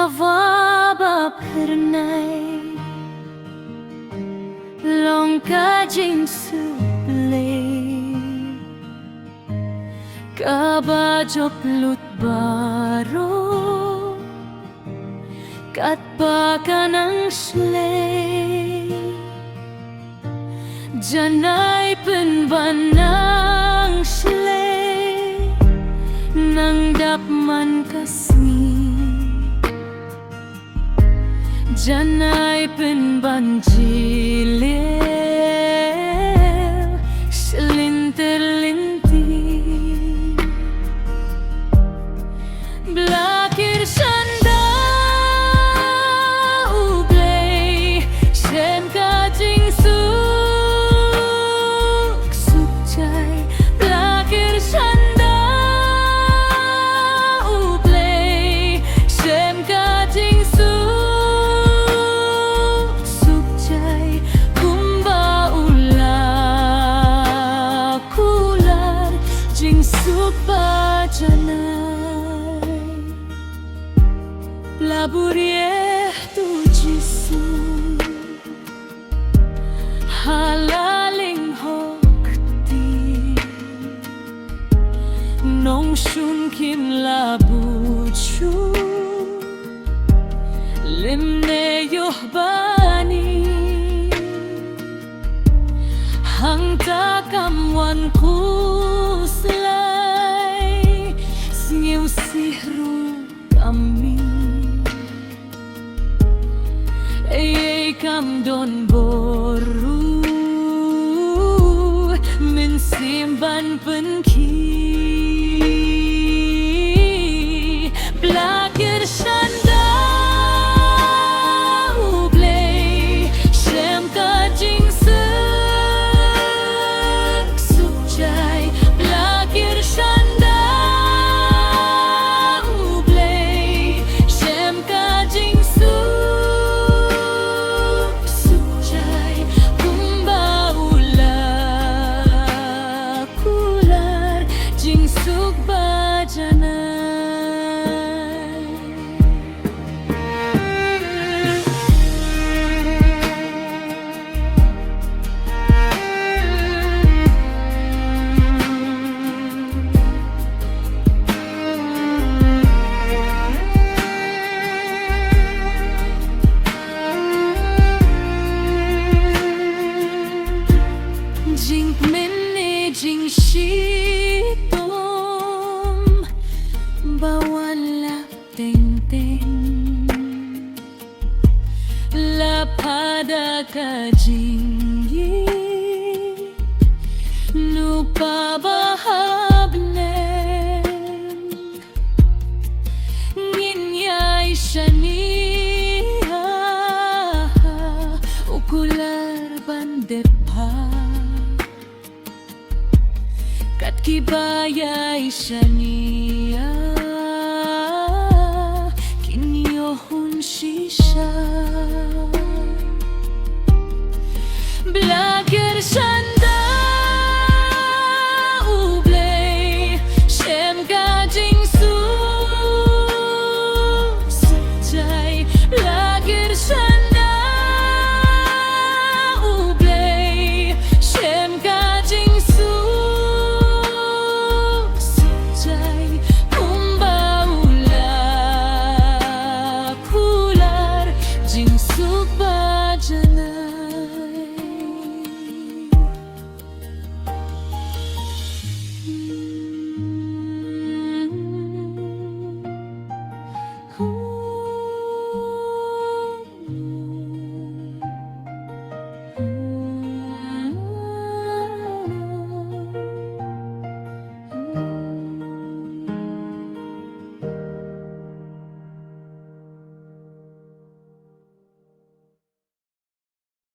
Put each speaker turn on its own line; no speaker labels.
Vaba pernai Long kajing suplay Kabajop lut baro Katbaka ng slay Janay penbanang slay Nang dapman kasmi Janay penbanjiliw Selintir-lintir Blakir sanda ublay Shem kajing sukjay Blakir sanda ublay Shem kajing Supa janay Laburie tu jisu Halaling hokti Nong shun kim labuchu Limne yohbani Hang takam wan kuslay Singiw sihru kami Ay kam don boru Minsimban penki Blakir shanda ublay Shem kajing Jing mene jing shitom Bawan la ting ting La pada ka jing yi Lupa bahablen Nginyay shaniha Ukular bandepha Kat kibayay shaniya Kinyohun shisha Blakir shan